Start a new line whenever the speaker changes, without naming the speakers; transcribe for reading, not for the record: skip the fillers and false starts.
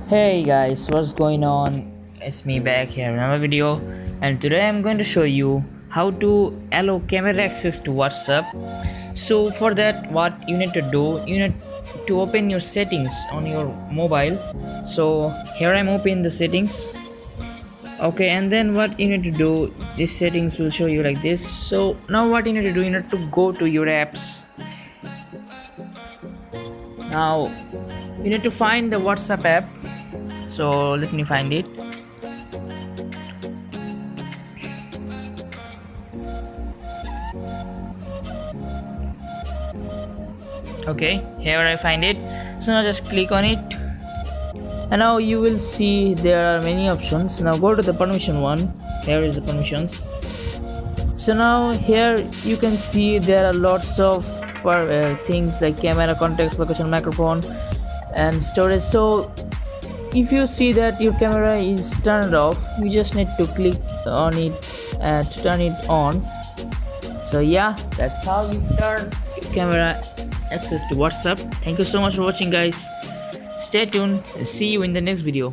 Hey guys, what's going on? It's me back here in another video, and today I'm going to show you how to allow camera access to WhatsApp. So for that, what you need to do, you need to open your settings on your mobile. So here I'm opening the settings. Okay, and then what you need to do, these settings will show you like this. So now what you need to do, you need to go to your apps. Now you need to find the WhatsApp app. So let me find it. Okay, here I find it. So now just click on it, and now you will see there are many options. Now go to the permission one. Here is the permissions. So now here you can see there are lots of things like camera, context, location, microphone, and storage. So if you see that your camera is turned off, you just need to click on it to turn it on. So yeah, that's how you turn your camera access to WhatsApp. Thank you so much for watching, guys. Stay tuned, see you in the next video.